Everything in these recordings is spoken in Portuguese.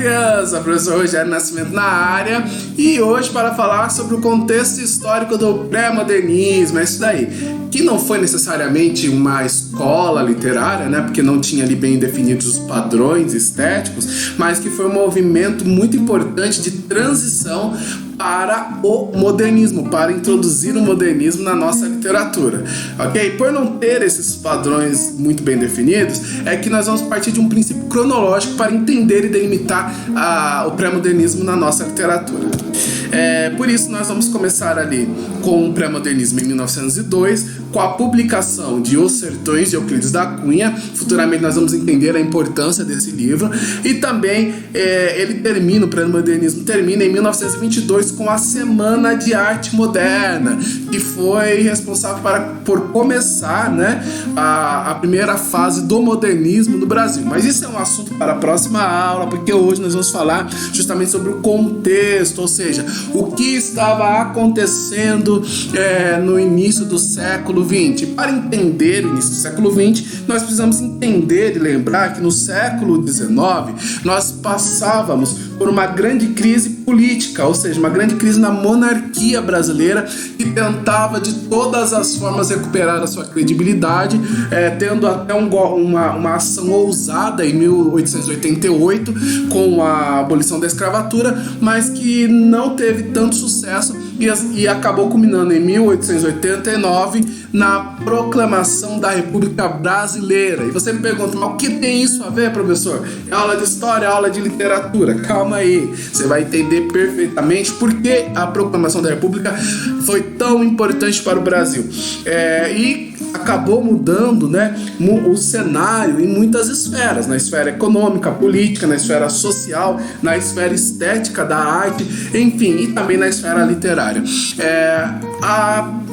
criança! Professor Rogério Nascimento na área e hoje para falar sobre o contexto histórico do pré-modernismo, é isso daí, que não foi necessariamente uma escola literária, né, porque não tinha ali bem definidos os padrões estéticos, mas que foi um movimento muito importante de transição para o modernismo, para introduzir o modernismo na nossa literatura, ok? Por não ter esses padrões muito bem definidos, é que nós vamos partir de um princípio cronológico para entender e delimitar o pré-modernismo na nossa literatura. Por isso nós vamos começar ali com o pré-modernismo em 1902, com a publicação de Os Sertões de Euclides da Cunha. Futuramente nós vamos entender a importância desse livro. E também o pré-modernismo termina em 1922 com a Semana de Arte Moderna, que foi responsável por começar, né, a primeira fase do modernismo no Brasil. Mas isso é um assunto para a próxima aula, porque hoje nós vamos falar justamente sobre o contexto, ou seja, o que estava acontecendo no início do século XX. Para entender o início do século XX, nós precisamos entender e lembrar que no século XIX nós passávamos por uma grande crise política, ou seja, uma grande crise na monarquia brasileira, que tentava de todas as formas recuperar a sua credibilidade, tendo até uma ação ousada em 1888 com a abolição da escravatura, mas que não teve tanto sucesso e acabou culminando em 1889 na proclamação da República Brasileira. E você me pergunta, mas o que tem isso a ver, professor? É aula de história, aula de literatura. Calma aí, você vai entender perfeitamente por que a proclamação da República foi tão importante para o Brasil. E acabou mudando, né, o cenário em muitas esferas, na esfera econômica, política, na esfera social, na esfera estética da arte, enfim, e também na esfera literária.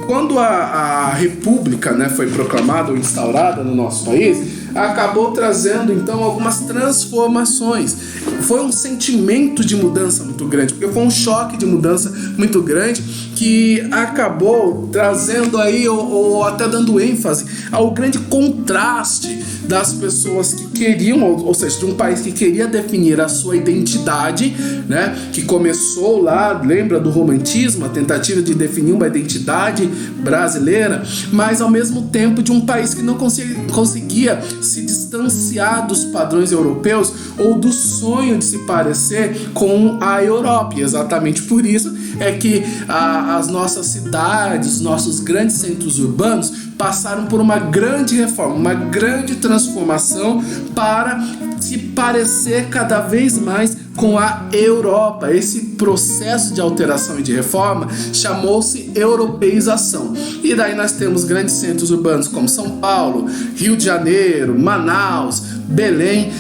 Quando a República, né, foi proclamada ou instaurada no nosso país, acabou trazendo então algumas transformações. Foi um sentimento de mudança muito grande, porque foi um choque de mudança muito grande que acabou trazendo aí, ou até dando ênfase ao grande contraste das pessoas que queriam, ou seja, de um país que queria definir a sua identidade, né, que começou lá, lembra do romantismo, a tentativa de definir uma identidade brasileira, mas ao mesmo tempo de um país que não conseguia se distanciar dos padrões europeus ou do sonho de se parecer com a Europa. E exatamente por isso é que as nossas cidades, os nossos grandes centros urbanos passaram por uma grande reforma, uma grande transformação para se parecer cada vez mais com a Europa. Esse processo de alteração e de reforma chamou-se europeização. E daí nós temos grandes centros urbanos como São Paulo, Rio de Janeiro, Manaus, Belém,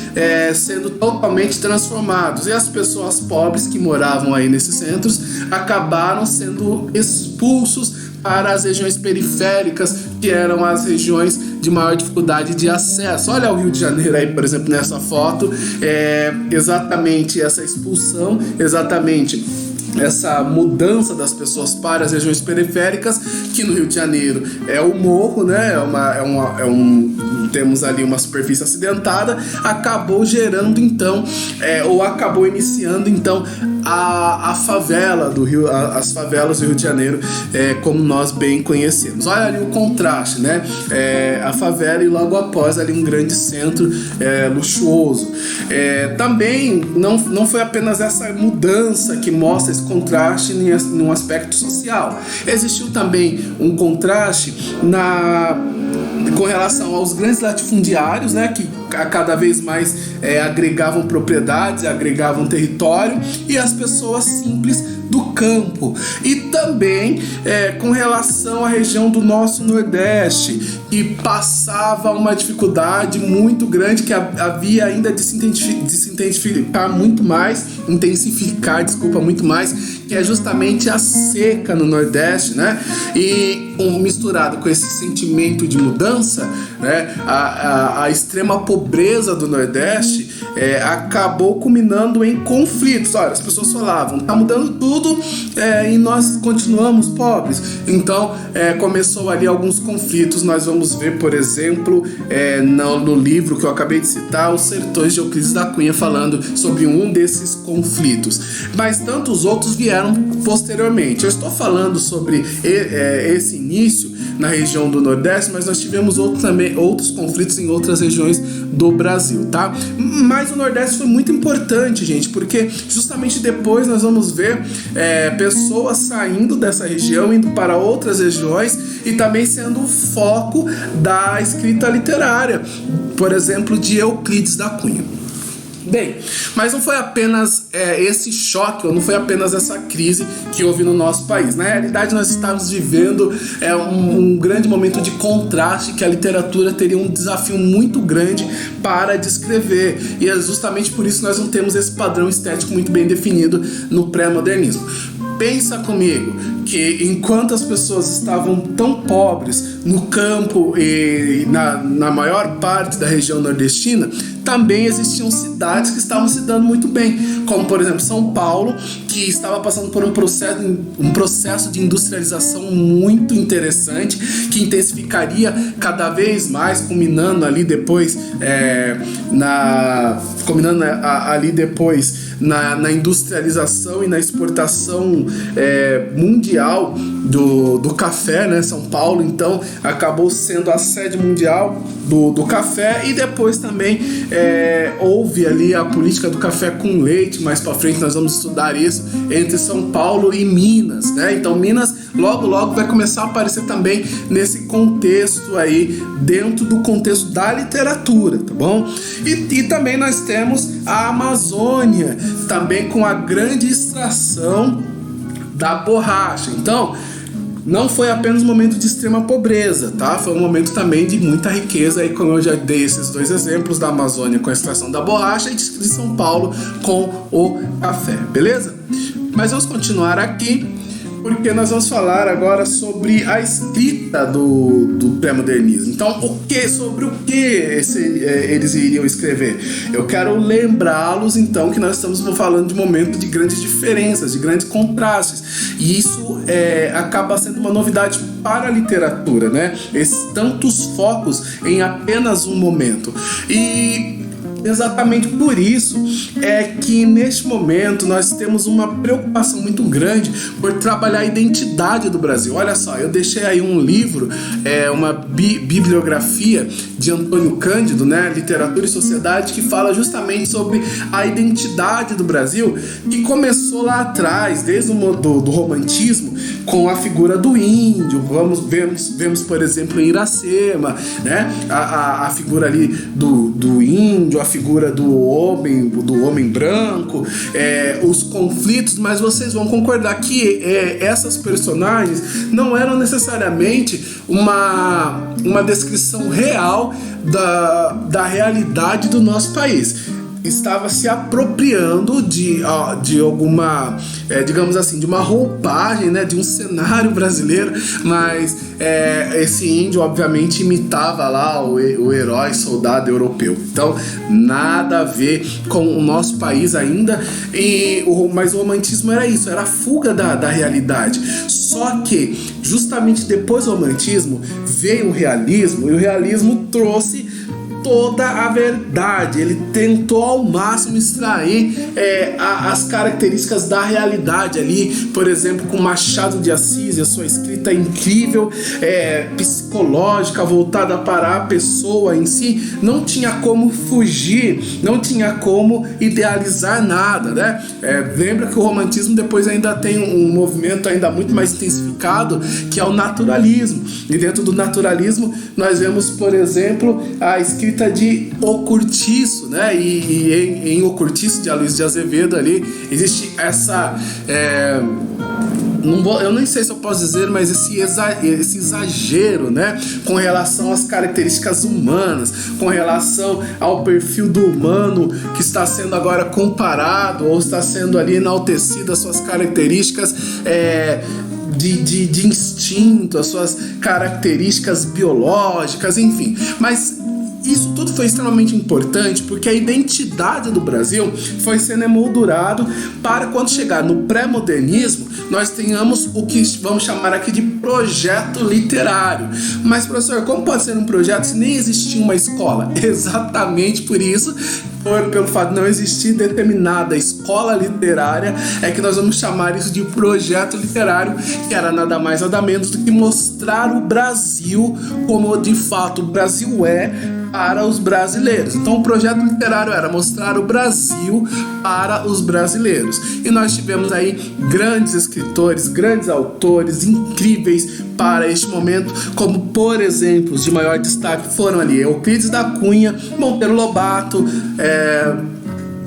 sendo totalmente transformados. E as pessoas pobres que moravam aí nesses centros acabaram sendo expulsos para as regiões periféricas, que eram as regiões de maior dificuldade de acesso. Olha o Rio de Janeiro aí, por exemplo, nessa foto, exatamente essa expulsão, exatamente essa mudança das pessoas para as regiões periféricas, que no Rio de Janeiro é o morro, né? Temos ali uma superfície acidentada, acabou gerando então, ou acabou iniciando então a favela do Rio, as favelas do Rio de Janeiro, como nós bem conhecemos. Olha ali o contraste, né? A favela e logo após ali um grande centro luxuoso. Também não foi apenas essa mudança que mostra esse contraste num aspecto social. Existiu também um contraste com relação aos grandes latifundiários, né, que cada vez mais agregavam propriedades, agregavam território, e as pessoas simples do campo. E também com relação à região do nosso Nordeste, que passava uma dificuldade muito grande, que havia ainda de se intensificar muito mais, que é justamente a seca no Nordeste, né? E misturado com esse sentimento de mudança, né? A extrema pobreza do Nordeste acabou culminando em conflitos. Olha, as pessoas falavam, tá mudando tudo e nós continuamos pobres. Então começou ali alguns conflitos. Nós vamos ver, por exemplo, no livro que eu acabei de citar, Os Sertões de Euclides da Cunha, falando sobre um desses conflitos. Mas tantos outros vieram posteriormente. Eu estou falando sobre esse início na região do Nordeste, mas nós tivemos outros conflitos em outras regiões do Brasil, tá? Mas o Nordeste foi muito importante, gente, porque justamente depois nós vamos ver pessoas saindo dessa região, indo para outras regiões e também sendo o foco da escrita literária, por exemplo, de Euclides da Cunha. Bem, mas não foi apenas esse choque, ou não foi apenas essa crise que houve no nosso país. Na realidade, nós estávamos vivendo um grande momento de contraste, que a literatura teria um desafio muito grande para descrever. E é justamente por isso que nós não temos esse padrão estético muito bem definido no pré-modernismo. Pensa comigo que enquanto as pessoas estavam tão pobres no campo e na maior parte da região nordestina, também existiam cidades que estavam se dando muito bem, como por exemplo São Paulo, que estava passando por um processo de industrialização muito interessante, que intensificaria cada vez mais, culminando ali depois na industrialização e na exportação mundial do café, né? São Paulo, então, acabou sendo a sede mundial do café, e depois também houve ali a política do café com leite. Mais para frente nós vamos estudar isso, entre São Paulo e Minas, né? Então Minas logo vai começar a aparecer também nesse contexto aí, dentro do contexto da literatura, tá bom? E também nós temos a Amazônia, também com a grande extração da borracha. Então, não foi apenas um momento de extrema pobreza, tá? Foi um momento também de muita riqueza, e como eu já dei esses dois exemplos, da Amazônia com a extração da borracha e de São Paulo com o café, beleza? Mas vamos continuar aqui, porque nós vamos falar agora sobre a escrita do pré-modernismo. Então, sobre o que eles iriam escrever? Eu quero lembrá-los, então, que nós estamos falando de um momento de grandes diferenças, de grandes contrastes. E isso acaba sendo uma novidade para a literatura, né? Esses tantos focos em apenas um momento. E exatamente por isso é que neste momento nós temos uma preocupação muito grande por trabalhar a identidade do Brasil. Olha só, eu deixei aí um livro, uma bibliografia de Antônio Cândido, né, Literatura e Sociedade, que fala justamente sobre a identidade do Brasil, que começou lá atrás, desde do romantismo, com a figura do índio. Vemos por exemplo, em Iracema, né, a figura ali do índio, a figura do homem branco, os conflitos, mas vocês vão concordar que essas personagens não eram necessariamente uma descrição real da realidade do nosso país. Estava se apropriando de alguma, digamos assim, de uma roupagem, né, de um cenário brasileiro, mas esse índio obviamente imitava lá o herói soldado europeu. Então nada a ver com o nosso país ainda, mas o romantismo era isso, era a fuga da realidade. Só que justamente depois do romantismo veio o realismo, e o realismo trouxe toda a verdade. Ele tentou ao máximo extrair as características da realidade ali, por exemplo, com Machado de Assis e a sua escrita incrível, psicológica, voltada para a pessoa em si. Não tinha como fugir, não tinha como idealizar nada, né? Lembra que o romantismo depois ainda tem um movimento ainda muito mais intensificado, que é o naturalismo. E dentro do naturalismo nós vemos, por exemplo, a escrita de O Curtiço, né? E em O Curtiço, de Aloysio de Azevedo, ali existe essa eu nem sei se eu posso dizer, mas esse exagero, né, com relação às características humanas, com relação ao perfil do humano que está sendo agora comparado, ou está sendo ali enaltecido, as suas características de instinto, as suas características biológicas, enfim. Mas isso tudo foi extremamente importante porque a identidade do Brasil foi sendo emoldurado para quando chegar no pré-modernismo nós tenhamos o que vamos chamar aqui de projeto literário. Mas, professor, como pode ser um projeto se nem existia uma escola? Exatamente por isso, pelo fato de não existir determinada escola literária, é que nós vamos chamar isso de projeto literário, que era nada mais nada menos do que mostrar o Brasil como de fato o Brasil é para os brasileiros. Então o projeto literário era mostrar o Brasil para os brasileiros. E nós tivemos aí grandes escritores, grandes autores incríveis para este momento, como por exemplo, os de maior destaque foram ali Euclides da Cunha, Monteiro Lobato,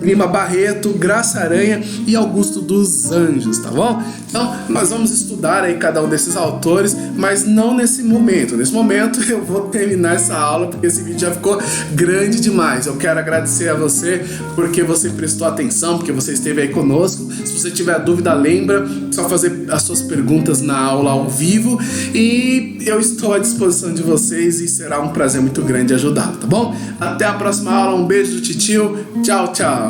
Lima Barreto, Graça Aranha e Augusto dos Anjos, tá bom? Então, nós vamos estudar aí cada um desses autores, mas não nesse momento. Nesse momento eu vou terminar essa aula, porque esse vídeo já ficou grande demais. Eu quero agradecer a você, porque você prestou atenção, porque você esteve aí conosco. Se você tiver dúvida, lembra, só fazer as suas perguntas na aula ao vivo. E eu estou à disposição de vocês e será um prazer muito grande ajudá-lo, tá bom? Até a próxima aula, um beijo do titio, tchau, tchau!